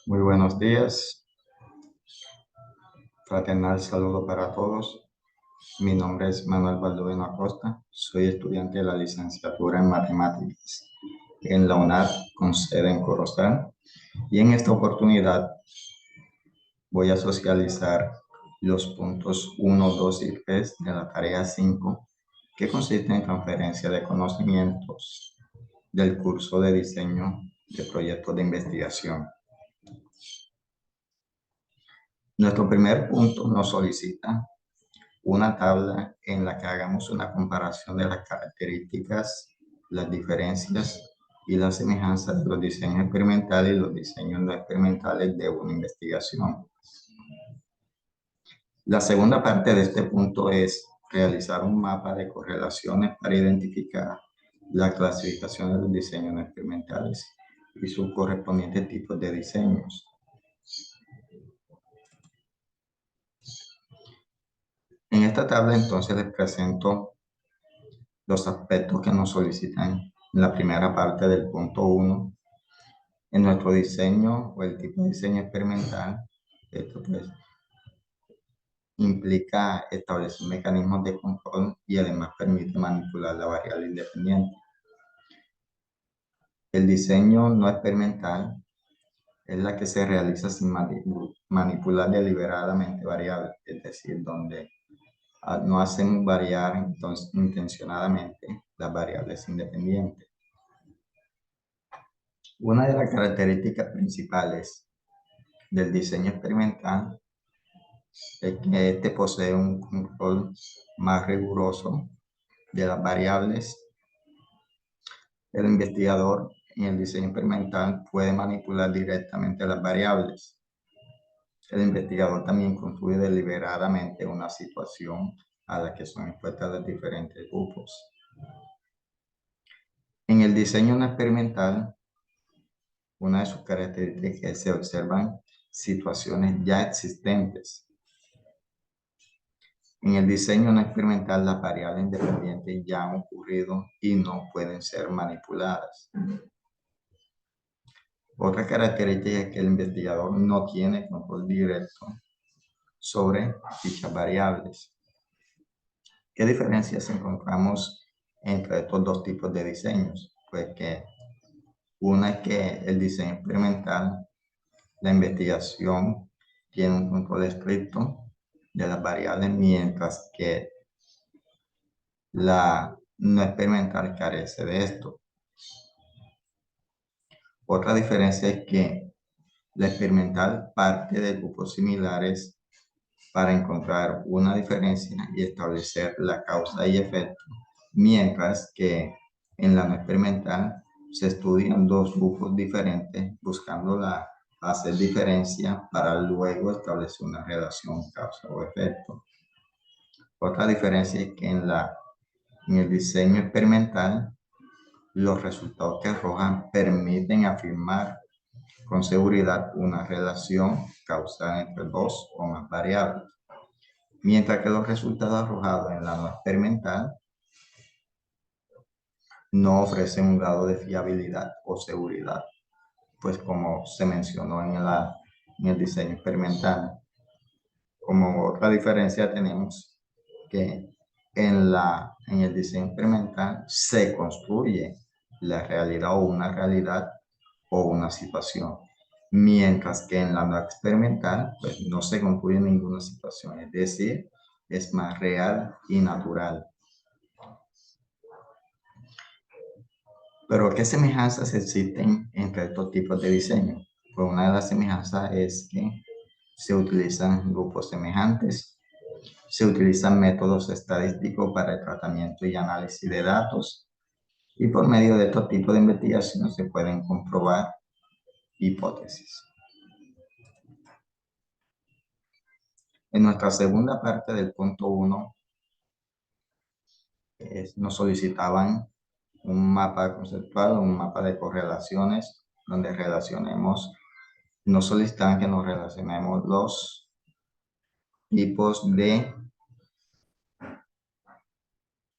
Muy buenos días, fraternal saludo para todos. Mi nombre es Manuel Baldovíno Acosta, soy estudiante de la licenciatura en Matemáticas en la UNAD con sede en Corozal y en esta oportunidad voy a socializar los puntos 1, 2 y 3 de la tarea 5 que consiste en transferencia de conocimientos del curso de diseño de proyectos de investigación. Nuestro primer punto nos solicita una tabla en la que hagamos una comparación de las características, las diferencias y las semejanzas de los diseños experimentales y los diseños no experimentales de una investigación. La segunda parte de este punto es realizar un mapa de correlaciones para identificar la clasificación de los diseños no experimentales y sus correspondientes tipos de diseños. En esta tabla entonces les presento los aspectos que nos solicitan en la primera parte del punto 1. En nuestro diseño o el tipo de diseño experimental, esto pues implica establecer mecanismos de control y además permite manipular la variable independiente. El diseño no experimental es la que se realiza sin manipular deliberadamente variables, es decir, donde no hacen variar entonces, intencionadamente las variables independientes. Una de las características principales del diseño experimental es que este posee un control más riguroso de las variables. El investigador en el diseño experimental puede manipular directamente las variables. El investigador también construye deliberadamente una situación a la que son expuestas los diferentes grupos. En el diseño no experimental, una de sus características es que se observan situaciones ya existentes. En el diseño no experimental, las variables independientes ya han ocurrido y no pueden ser manipuladas. Otra característica es que el investigador no tiene control directo sobre dichas variables. ¿Qué diferencias encontramos entre estos dos tipos de diseños? Pues que una es que el diseño experimental, la investigación tiene un control estricto de las variables, mientras que la no experimental carece de esto. Otra diferencia es que la experimental parte de grupos similares para encontrar una diferencia y establecer la causa y efecto, mientras que en la no experimental se estudian dos grupos diferentes buscando hacer diferencia para luego establecer una relación causa o efecto. Otra diferencia es que en el diseño experimental los resultados que arrojan permiten afirmar con seguridad una relación causal entre dos o más variables, mientras que los resultados arrojados en la no experimental no ofrecen un grado de fiabilidad o seguridad, pues como se mencionó en el diseño experimental. Como otra diferencia tenemos que en el diseño experimental se construye la realidad o una situación, mientras que en la no experimental pues no se construye ninguna situación, es decir, es más real y natural. Pero ¿qué semejanzas existen entre estos tipos de diseño? Pues una de las semejanzas es que se utilizan grupos semejantes, se utilizan métodos estadísticos para el tratamiento y análisis de datos, y por medio de estos tipos de investigación se pueden comprobar hipótesis. En nuestra segunda parte del punto 1, nos solicitaban un mapa conceptual, un mapa de correlaciones, donde nos solicitaban que nos relacionemos los tipos de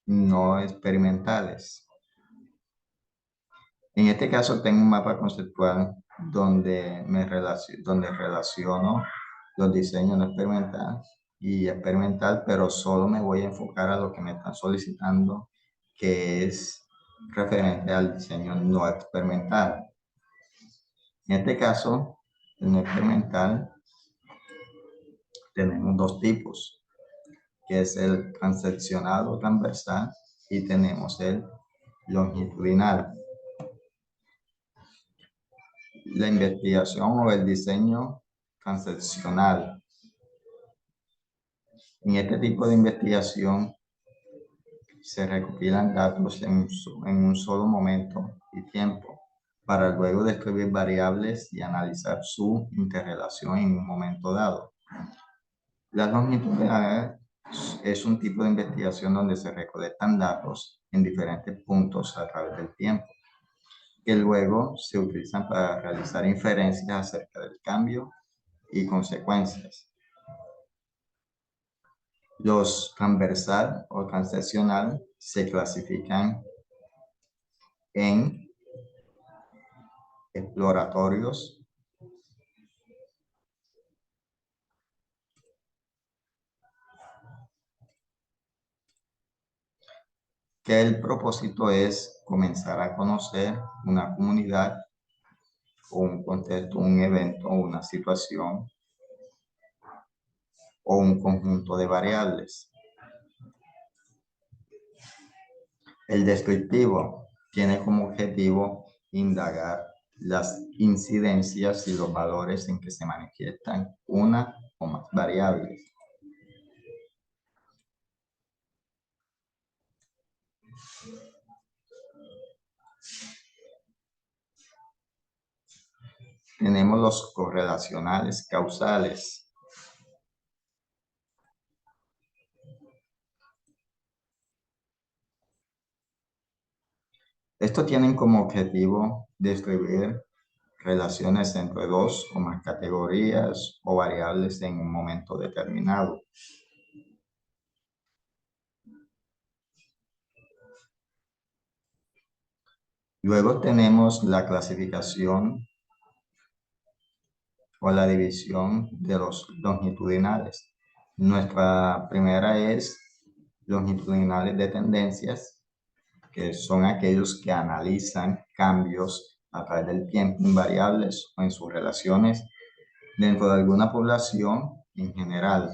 no experimentales. En este caso tengo un mapa conceptual donde relaciono los diseños no experimental y experimental, pero solo me voy a enfocar a lo que me están solicitando, que es referente al diseño no experimental. En este caso, el no experimental, tenemos dos tipos, que es el transeccional o transversal y tenemos el longitudinal. La investigación o el diseño transeccional. En este tipo de investigación se recopilan datos en un solo momento y tiempo para luego describir variables y analizar su interrelación en un momento dado. La longitudinal es un tipo de investigación donde se recolectan datos en diferentes puntos a través del tiempo, que luego se utilizan para realizar inferencias acerca del cambio y consecuencias. Los transversal o transeccional se clasifican en exploratorios, que el propósito es comenzar a conocer una comunidad o un contexto, un evento o una situación o un conjunto de variables. El descriptivo tiene como objetivo indagar las incidencias y los valores en que se manifiestan una o más variables. Tenemos los correlacionales causales. Estos tienen como objetivo describir relaciones entre dos o más categorías o variables en un momento determinado. Luego tenemos la clasificación o la división de los longitudinales. Nuestra primera es longitudinales de tendencias, que son aquellos que analizan cambios a través del tiempo en variables o en sus relaciones dentro de alguna población en general.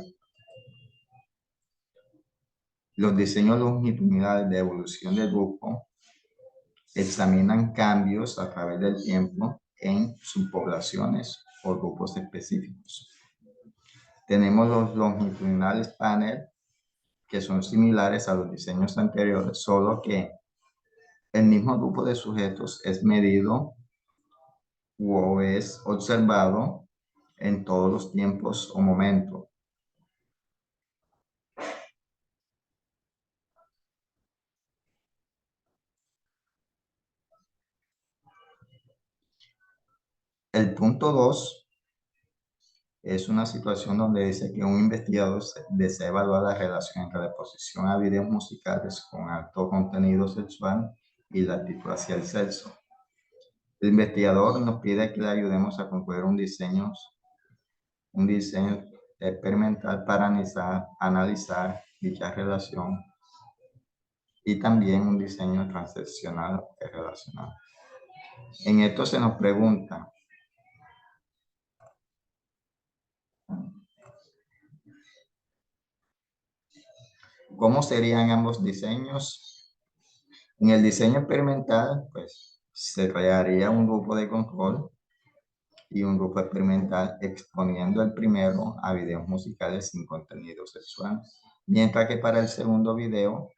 Los diseños longitudinales de evolución del grupo examinan cambios a través del tiempo en subpoblaciones o grupos específicos. Tenemos los longitudinales panel, que son similares a los diseños anteriores, solo que el mismo grupo de sujetos es medido o es observado en todos los tiempos o momentos. El punto 2 es una situación donde dice que un investigador desea evaluar la relación entre la exposición a videos musicales con alto contenido sexual y la actitud hacia el sexo. El investigador nos pide que le ayudemos a concluir un diseño experimental para analizar dicha relación y también un diseño transaccional relacional. En esto se nos pregunta, ¿cómo serían ambos diseños? En el diseño experimental, pues, se crearía un grupo de control y un grupo experimental exponiendo el primero a videos musicales sin contenido sexual, mientras que para el segundo video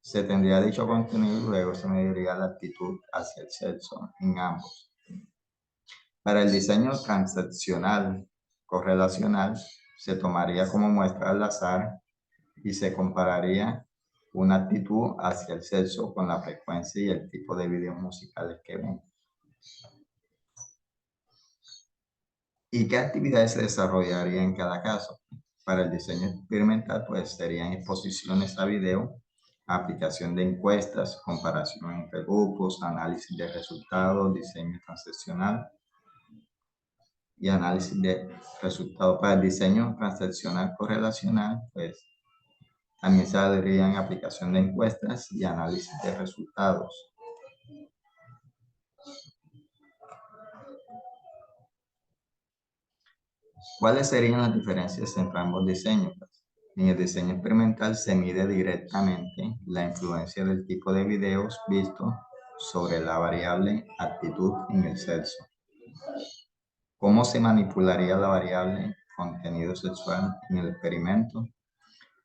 se tendría dicho contenido y luego se mediría la actitud hacia el sexo en ambos. Para el diseño transaccional correlacional, se tomaría como muestra al azar y se compararía una actitud hacia el sexo con la frecuencia y el tipo de videos musicales que ven. ¿Y qué actividades se desarrollaría en cada caso? Para el diseño experimental, pues serían exposiciones a video aplicación de encuestas, comparación entre grupos, análisis de resultados, diseño transaccional y análisis de resultados. Para el diseño transaccional correlacional, pues también se saldrían aplicación de encuestas y análisis de resultados. ¿Cuáles serían las diferencias entre ambos diseños? En el diseño experimental se mide directamente la influencia del tipo de videos visto sobre la variable actitud en el sexo. ¿Cómo se manipularía la variable contenido sexual en el experimento?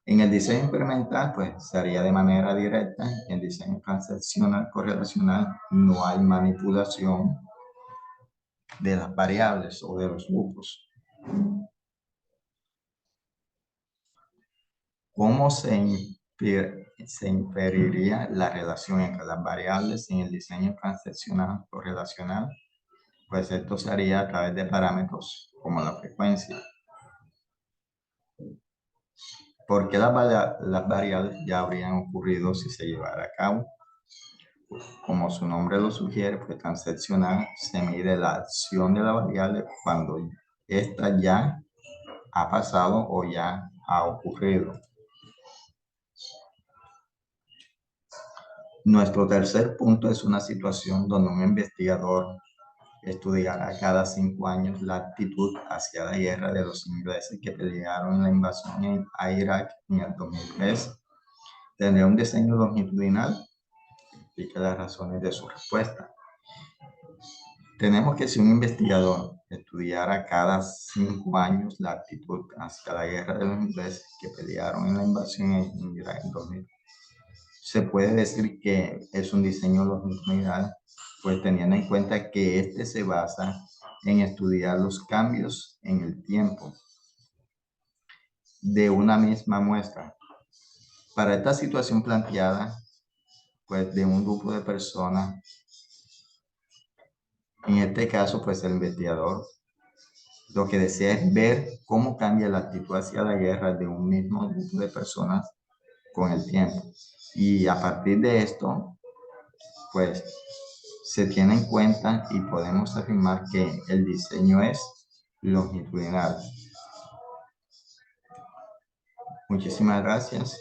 En el diseño experimental, pues se haría de manera directa. En el diseño transaccional correlacional no hay manipulación de las variables o de los grupos. ¿Cómo se inferiría la relación entre las variables en el diseño transaccional correlacional? Pues esto se haría a través de parámetros como la frecuencia. ¿Por qué las variables ya habrían ocurrido si se llevara a cabo? Como su nombre lo sugiere, pues transaccional se mide la acción de la variable cuando ésta ya ha pasado o ya ha ocurrido. Nuestro tercer punto es una situación donde un investigador estudiará cada 5 años la actitud hacia la guerra de los ingleses que pelearon en la invasión a Irak en el 2003. Tendrá un diseño longitudinal que explica las razones de su respuesta. Tenemos que si un investigador estudiara cada 5 años la actitud hacia la guerra de los ingleses que pelearon en la invasión en Irak en 2003, se puede decir que es un diseño longitudinal, pues teniendo en cuenta que este se basa en estudiar los cambios en el tiempo de una misma muestra. Para esta situación planteada, pues de un grupo de personas, en este caso, pues el investigador lo que desea es ver cómo cambia la actitud hacia la guerra de un mismo grupo de personas con el tiempo. Y a partir de esto, pues se tiene en cuenta y podemos afirmar que el diseño es longitudinal. Muchísimas gracias.